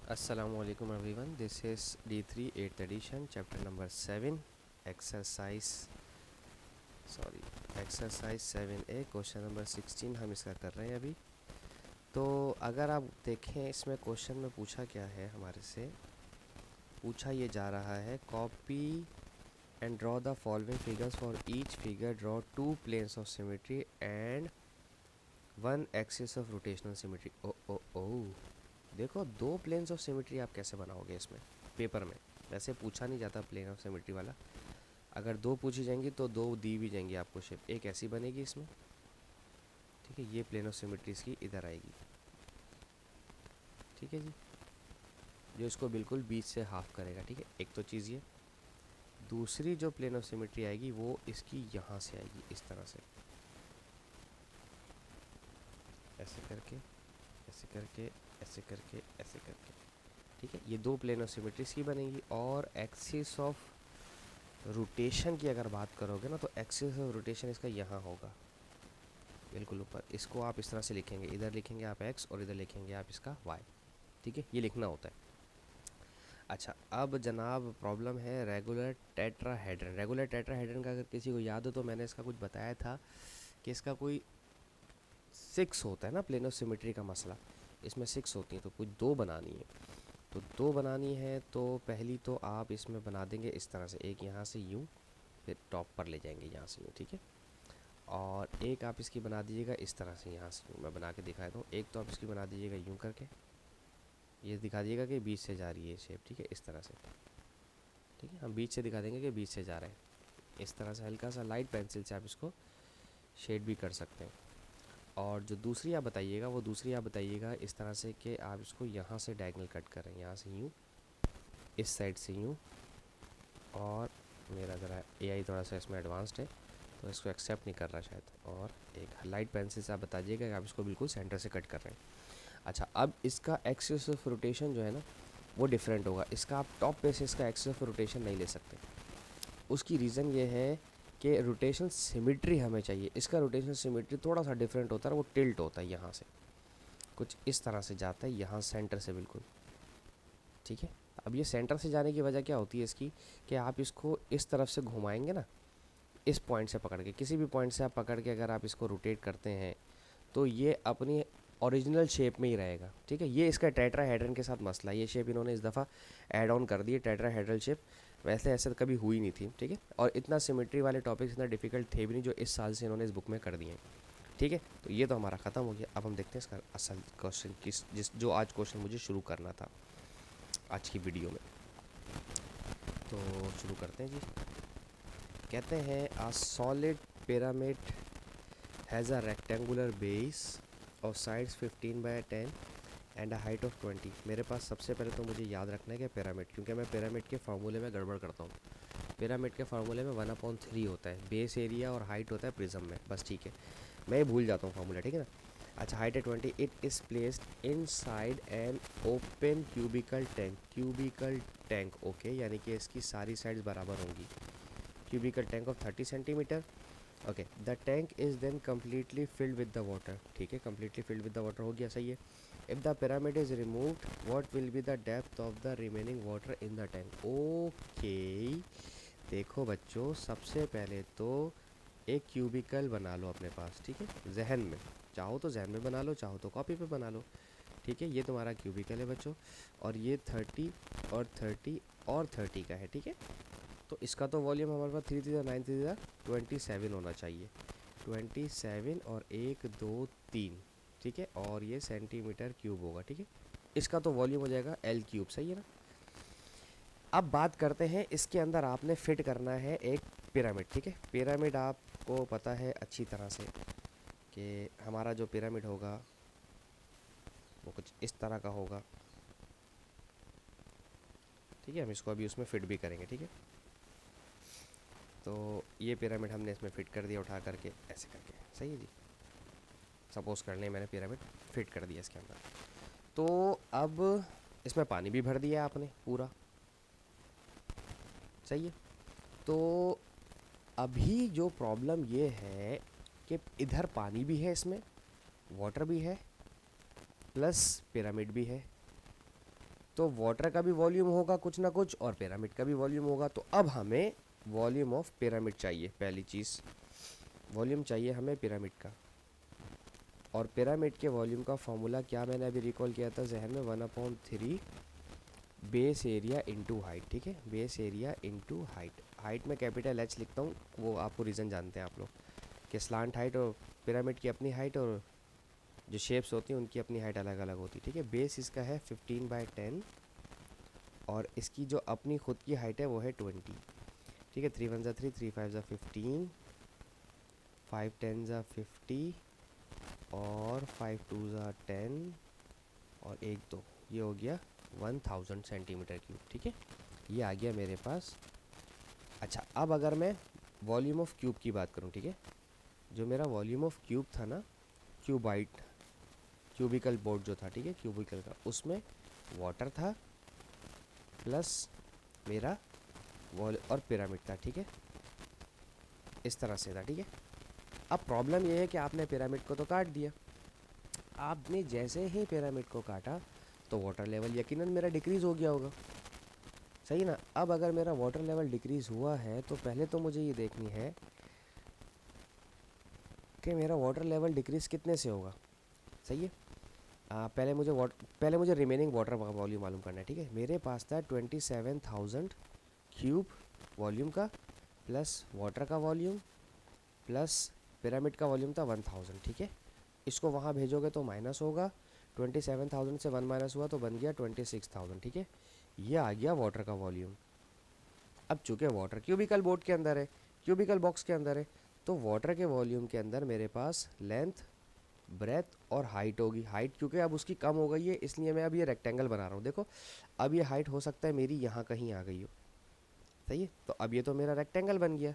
Assalamualaikum everyone. This is D3 8th edition, chapter number 7, exercise exercise 7A, question number 16 हम इसका कर रहे हैं अभी। तो अगर आप देखें इसमें क्वेश्चन में पूछा क्या है, हमारे से पूछा ये जा रहा है, copy and draw the following figures for each figure, draw two planes of symmetry and one axis of rotational symmetry. ओ ओ ओ देखो, दो प्लेन्स ऑफ सिमेट्री आप कैसे बनाओगे इसमें पेपर में? वैसे पूछा नहीं जाता प्लेन ऑफ सिमेट्री वाला। अगर दो पूछी जाएंगी तो दो दी भी जाएंगी आपको शेप। एक ऐसी बनेगी इसमें, ठीक है, ये प्लेन ऑफ सिमेट्री इसकी इधर आएगी, ठीक है जी, जो इसको बिल्कुल बीच से हाफ करेगा, ठीक है। एक तो चीज़ ये। दूसरी जो प्लेन ऑफ सिमेट्री आएगी वो इसकी यहाँ से आएगी, इस तरह से, ऐसे करके ऐसे करके ऐसे करके ऐसे करके, ठीक है। ये दो प्लेन ऑफ सिमेट्रीज की बनेगी। और एक्सिस ऑफ रोटेशन की अगर बात करोगे ना, तो एक्सिस ऑफ रोटेशन इसका यहाँ होगा, बिल्कुल ऊपर। इसको आप इस तरह से लिखेंगे, इधर लिखेंगे आप x और इधर लिखेंगे आप इसका y, ठीक है। ये लिखना होता है। अच्छा, अब जनाब प्रॉब्लम है रेगुलर टेट्राहेड्रन। रेगुलर टेट्राहेड्रन का अगर किसी को याद हो तो मैंने इसका कुछ बताया था कि इसका कोई 6 होता है ना, प्लेन ऑफ सिमेट्री का मसला। इसमें 6 होती हैं, तो कुछ दो बनानी है। तो दो बनानी है तो पहली तो आप इसमें बना देंगे इस तरह से, एक यहाँ से यूँ, फिर टॉप पर ले जाएंगे यहाँ से यूँ, ठीक है। और एक आप इसकी बना दीजिएगा इस तरह से, यहाँ से यूँ। मैं बना के दिखा दूँ। एक तो आप इसकी बना दीजिएगा यूँ करके, ये दिखा दीजिएगा कि बीच से जा रही है शेप, ठीक है, इस तरह से, ठीक है। हम बीच से दिखा देंगे कि बीच से जा रहे हैं, इस तरह से। हल्का सा लाइट पेंसिल से आप इसको शेड भी कर सकते हैं। और जो दूसरी आप बताइएगा, वो दूसरी आप बताइएगा इस तरह से कि आप इसको यहाँ से डायगोनल कट करें, यहाँ से यूँ, इस साइड से यूँ। और मेरा ज़रा एआई थोड़ा सा इसमें एडवांस्ड है तो इसको एक्सेप्ट नहीं कर रहा शायद। और एक लाइट पेंसिल से आप बता दीजिएगा कि आप इसको बिल्कुल सेंटर से कट कर रहे हैं। अच्छा, अब इसका एक्सिस ऑफ रोटेशन जो है ना, वो डिफरेंट होगा। इसका आप टॉप पे से इसका एक्सिस ऑफ रोटेशन नहीं ले सकते। उसकी रीज़न ये है कि रोटेशन सिमेट्री हमें चाहिए। इसका रोटेशन सिमेट्री थोड़ा सा डिफरेंट होता है, वो टिल्ट होता है, यहाँ से कुछ इस तरह से जाता है, यहाँ सेंटर से बिल्कुल, ठीक है। अब ये सेंटर से जाने की वजह क्या होती है इसकी, कि आप इसको इस तरफ से घुमाएंगे ना, इस पॉइंट से पकड़ के, किसी भी पॉइंट से आप पकड़ के अगर आप इसको रोटेट करते हैं तो ये अपनी ओरिजिनल शेप में ही रहेगा, ठीक है। ये इसका टेट्राहेड्रन के साथ मसला है। ये शेप इन्होंने इस दफ़ा ऐड ऑन कर दी है, टेट्राहेड्रल शेप। वैसे ऐसे तो कभी हुई नहीं थी, ठीक है। और इतना सिमेट्री वाले टॉपिक्स इतना डिफिकल्ट थे भी नहीं जो इस साल से इन्होंने इस बुक में कर दिए हैं, ठीक है। तो ये तो हमारा ख़त्म हो गया। अब हम देखते हैं इसका असल क्वेश्चन, जो आज क्वेश्चन मुझे शुरू करना था आज की वीडियो में। तो शुरू करते हैं जी। कहते हैं a solid pyramid has a rectangular base of sides 15 by 10 and a height of 20। मेरे पास सबसे पहले तो मुझे याद रखना है कि पिरामिड, क्योंकि मैं पिरामिड के फार्मूले में गड़बड़ करता हूँ। पिरामिड के फार्मूले में 1/3 होता है बेस एरिया और हाइट होता है प्रिज्म में, बस, ठीक है। मैं ये भूल जाता हूँ फार्मूला, ठीक है ना। अच्छा, हाइट है 20। It is placed inside an open cubical tank. Cubical tank, okay, यानी कि इसकी सारी साइड्स बराबर होंगी। Cubical tank of 30 centimetre, okay. The tank is then completely filled with the water, ठीक है, completely filled with the water हो गया, सही है। If the pyramid is removed what will be the depth of the remaining water in the tank. Okay, देखो बच्चों, सबसे पहले तो एक क्यूबिकल बना लो अपने पास, ठीक है, जहन में। चाहो तो जहन में बना लो, चाहो तो कॉपी पे बना लो, ठीक है। ये तुम्हारा क्यूबिकल है बच्चों, और ये 30 और 30 और 30 का है, ठीक है। तो इसका तो वॉल्यूम हमारे पास 3 3 9 3 27 होना चाहिए। 27 और 1 2 3, ठीक है। और ये सेंटीमीटर क्यूब होगा, ठीक है। इसका तो वॉल्यूम हो जाएगा L क्यूब, सही है ना। अब बात करते हैं, इसके अंदर आपने फिट करना है एक पिरामिड, ठीक है। पिरामिड आपको पता है अच्छी तरह से कि हमारा जो पिरामिड होगा वो कुछ इस तरह का होगा, ठीक है। हम इसको अभी उसमें फिट भी करेंगे, ठीक है। तो ये पिरामिड हमने इसमें फिट कर दिया उठा करके, ऐसे करके, सही है जी। सपोज कर लें मैंने पिरामिड फिट कर दिया इसके अंदर। तो अब इसमें पानी भी भर दिया आपने पूरा, सही है। तो अभी जो प्रॉब्लम ये है कि इधर पानी भी है, इसमें वाटर भी है, प्लस पिरामिड भी है, तो वाटर का भी वॉल्यूम होगा कुछ ना कुछ और पिरामिड का भी वॉल्यूम होगा। तो अब हमें वॉल्यूम ऑफ पिरामिड चाहिए। पहली चीज़ वॉल्यूम चाहिए हमें पिरामिड का, और पिरामिड के वॉल्यूम का फॉर्मूला क्या मैंने अभी रिकॉल किया था जहन में, 1/3 बेस एरिया इंटू हाइट। ठीक है, base area into height. Height में कैपिटल एच लिखता हूँ, वो आपको रीज़न जानते हैं आप लोग कि स्लांट हाइट और पिरामिड की अपनी हाइट और जो शेप्स होती हैं उनकी अपनी हाइट अलग अलग होती है। ठीक है, बेस इसका है 15/10 और इसकी जो अपनी खुद की हाइट है वो है 20। ठीक है, 3 1 ज़ा 3, 3 5 ज़ा 15, 5 10 ज़ा 50 और 5 2 ज़ा 10 और 1 2, ये हो गया 1000 सेंटीमीटर क्यूब। ठीक है, ये आ गया मेरे पास। अच्छा, अब अगर मैं वॉल्यूम ऑफ क्यूब की बात करूँ, ठीक है, जो मेरा वॉल्यूम ऑफ क्यूब था ना, क्यूबाइट क्यूबिकल बोर्ड जो था, ठीक है, क्यूबिकल का, उसमें वाटर था प्लस मेरा वॉल और पिरामिड था। ठीक है, इस तरह से था। ठीक है, अब प्रॉब्लम ये है कि आपने पिरामिड को तो काट दिया। आपने जैसे ही पिरामिड को काटा तो वाटर लेवल यकीनन मेरा डिक्रीज़ हो गया होगा, सही ना। अब अगर मेरा वाटर लेवल डिक्रीज़ हुआ है तो पहले तो मुझे ये देखनी है कि मेरा वाटर लेवल डिक्रीज़ कितने से होगा। सही है, पहले मुझे रिमेनिंग वाटर वॉल्यूम मालूम करना है। ठीक है, मेरे पास था 27,000 क्यूब वॉल्यूम का, प्लस वाटर का वॉल्यूम, प्लस पिरामिड का वॉल्यूम था 1000। ठीक है, इसको वहाँ भेजोगे तो माइनस होगा, 27,000 से 1 माइनस हुआ तो बन गया 26,000। ठीक है, ये आ गया वाटर का वॉल्यूम। अब चूँकि वाटर क्यूबिकल बोर्ड के अंदर है, क्यूबिकल बॉक्स के अंदर है, तो वाटर के वॉल्यूम के अंदर मेरे पास लेंथ, ब्रेथ और हाइट होगी। हाइट क्योंकि अब उसकी कम हो गई है इसलिए मैं अब ये रेक्टेंगल बना रहा हूँ। देखो, अब ये हाइट हो सकता है मेरी यहाँ कहीं आ गई हो, सही है, तो अब ये तो मेरा रेक्टेंगल बन गया,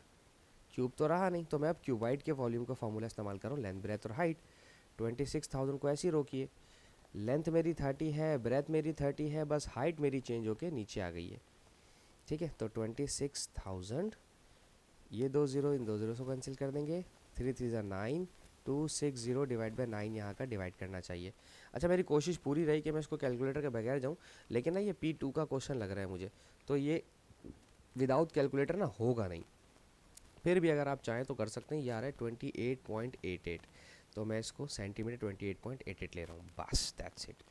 क्यूब तो रहा नहीं। तो मैं अब क्यूबाइट के वॉल्यूम का फॉर्मूला इस्तेमाल कर रहा हूँ, लेंथ ब्रेथ और हाइट। 26,000 को ऐसे ही रोकिए, लेंथ मेरी 30 है, ब्रेथ मेरी 30 है, बस हाइट मेरी चेंज होके नीचे आ गई है। ठीक है, तो 26,000, ये 2 ज़ीरो इन 2 ज़ीरो को कैंसिल कर देंगे, 3 3 ज़ा 9, 260 डिवाइड बाई 9 यहाँ का डिवाइड करना चाहिए। अच्छा, मेरी कोशिश पूरी रही कि मैं इसको कैलकुलेटर के बगैर जाऊँ, लेकिन ना ये P2 का क्वेश्चन लग रहा है मुझे, तो ये विदाउट कैलकुलेटर ना होगा नहीं। फिर भी अगर आप चाहें तो कर सकते हैं। ये आ रहा है 28.88, तो मैं इसको सेंटीमीटर 28.88 ले रहा हूँ, बस दैट्स इट।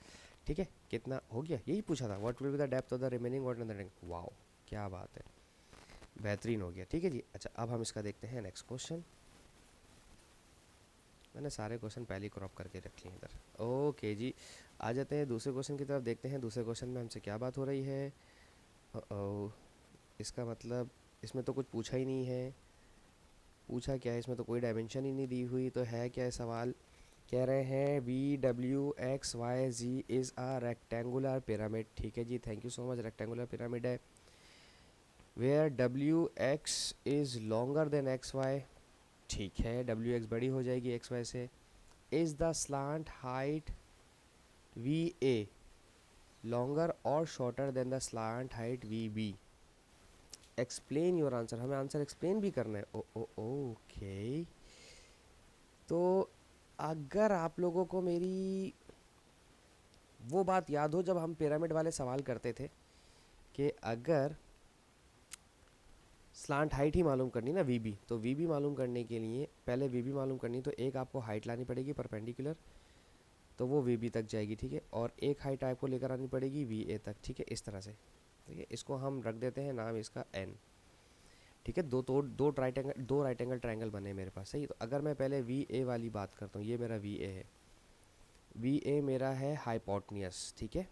ठीक है, कितना हो गया, यही पूछा था, what will be the depth of the remaining water in the tank. Wow, क्या बात है, बेहतरीन हो गया। ठीक है जी, अच्छा अब हम इसका देखते हैं नेक्स्ट क्वेश्चन। मैंने सारे क्वेश्चन पहले ही क्रॉप करके रख लिए इधर। ओके जी, आ जाते हैं दूसरे क्वेश्चन की तरफ, देखते हैं दूसरे क्वेश्चन में हमसे क्या बात हो रही है। ओ, इसका मतलब इसमें तो कुछ पूछा ही नहीं है। पूछा क्या है इसमें, तो कोई डायमेंशन ही नहीं दी हुई, तो है क्या है सवाल। कह रहे हैं VWXYZ is a rectangular pyramid. ठीक है जी, thank you so much, rectangular pyramid है। Where WX is longer than XY। ठीक है, WX बड़ी हो जाएगी XY से। Is the slant height VA longer और shorter than the slant height VB। Explain your answer, हमें आंसर एक्सप्लेन भी करना है। ओ ओ ओके, तो अगर आप लोगों को मेरी वो बात याद हो जब हम पिरामिड वाले सवाल करते थे कि अगर स्लांट हाइट ही मालूम करनी ना VB, तो VB मालूम करने के लिए पहले VB मालूम करनी, तो एक आपको हाइट लानी पड़ेगी परपेंडिकुलर, तो वो VB तक जाएगी। ठीक है, और एक हाइट आपको लेकर आनी पड़ेगी VA तक। ठीक है, इस तरह से। ठीक है, इसको हम रख देते हैं नाम इसका N। ठीक है, दो राइट एंगल ट्रायंगल बने मेरे पास, सही। तो अगर मैं पहले VA वाली बात करता हूँ, ये मेरा VA है, VA मेरा है हाइपोटनियस। ठीक है,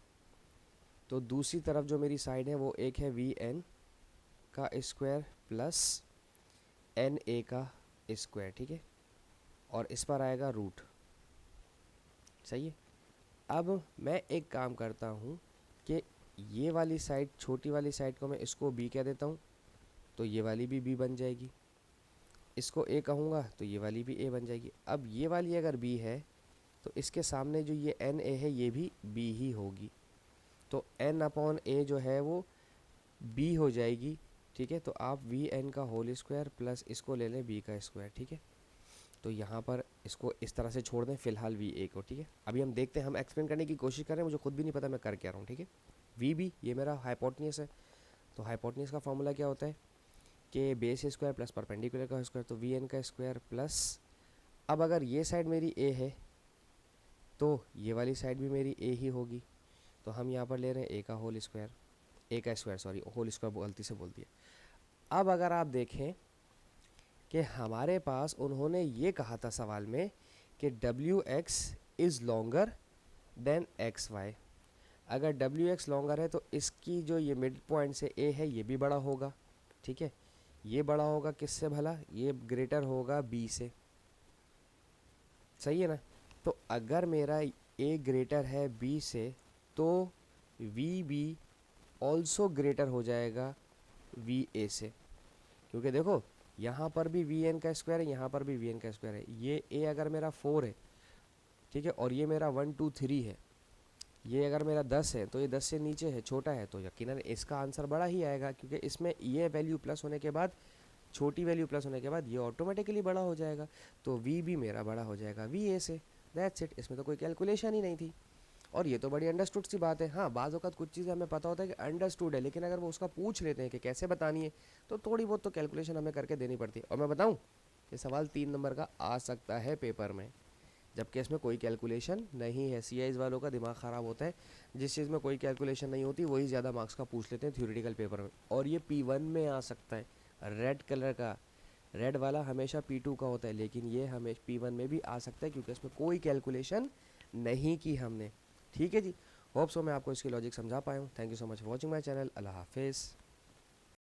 तो दूसरी तरफ जो मेरी साइड है वो एक है VN का स्क्वायर प्लस NA का स्क्वायर। ठीक है, और इस पर आएगा रूट, सही है। अब मैं एक काम करता हूँ कि ये वाली साइड, छोटी वाली साइड को मैं इसको B कह देता हूँ, तो ये वाली भी B बन जाएगी। इसको A कहूँगा तो ये वाली भी A बन जाएगी। अब ये वाली अगर B है तो इसके सामने जो ये NA है ये भी B ही होगी, तो N/A जो है वो B हो जाएगी। ठीक है, तो आप VN का होल स्क्वायर प्लस इसको ले लें B का स्क्वायर। ठीक है, तो यहाँ पर इसको इस तरह से छोड़ दें फ़िलहाल VA को। ठीक है, अभी हम देखते हैं, हम एक्सप्लेन करने की कोशिश कर रहे हैं, मुझे खुद भी नहीं पता मैं कर क्या रहा हूँ। ठीक है, वी बी ये मेरा हाइपोटेन्यूस है, तो हाइपोटेन्यूस का फॉर्मूला क्या होता है कि बेस स्क्वायर प्लस परपेंडिकुलर का स्क्वायर, तो वी एन का स्क्वायर प्लस, अब अगर ये साइड मेरी ए है तो ये वाली साइड भी मेरी ए ही होगी, तो हम यहाँ पर ले रहे हैं ए का होल स्क्वायर, ए का स्क्वायर सॉरी होल स्क्वायर गलती से बोल दिया। अब अगर आप देखें कि हमारे पास उन्होंने ये कहा था सवाल में कि W X is longer than X Y, अगर डब्ल्यू एक्स लॉन्गर है तो इसकी जो ये मिड पॉइंट से ए है ये भी बड़ा होगा, ठीक है, ये बड़ा होगा किससे भला, ये ग्रेटर होगा बी से, सही है ना। तो अगर मेरा ए ग्रेटर है बी से तो वी बी ऑल्सो ग्रेटर हो जाएगा वी ए से, क्योंकि देखो यहाँ पर भी वी एन का स्क्वायर है, यहाँ पर भी वी एन का स्क्वायर है, ये ए अगर मेरा 4 है, ठीक है, और ये मेरा 1 2 3 है, ये अगर मेरा 10 है तो ये 10 से नीचे है, छोटा है, तो यकीनन इसका आंसर बड़ा ही आएगा, क्योंकि इसमें ये वैल्यू प्लस होने के बाद, छोटी वैल्यू प्लस होने के बाद ये ऑटोमेटिकली बड़ा हो जाएगा, तो वी भी मेरा बड़ा हो जाएगा वी ए से, दैट्स इट, इसमें तो कोई कैलकुलेशन ही नहीं थी। और ये तो बड़ी अंडरस्टूड सी बात है। हाँ, बाज़ औक़ात कुछ चीज़ें हमें पता होता है कि अंडरस्टूड है, लेकिन अगर वो उसका पूछ लेते हैं कि कैसे बतानी है तो थोड़ी बहुत तो कैलकुलेशन हमें करके देनी पड़ती है। और मैं बताऊँ, ये सवाल 3 नंबर का आ सकता है पेपर में, जबकि इसमें कोई कैलकुलेशन नहीं है। सीआईज वालों का दिमाग ख़राब होता है, जिस चीज़ में कोई कैलकुलेशन नहीं होती वही ज़्यादा मार्क्स का पूछ लेते हैं थ्योरेटिकल पेपर में। और ये P1 में आ सकता है, रेड कलर का, रेड वाला हमेशा P2 का होता है, लेकिन ये हमें P1 में भी आ सकता है क्योंकि इसमें कोई कैलकुलेशन नहीं की हमने। ठीक है जी, होप सो मैं आपको इसकी लॉजिक समझा पाया हूँ। Thank you so much for watching my channel. Allah हाफिज़।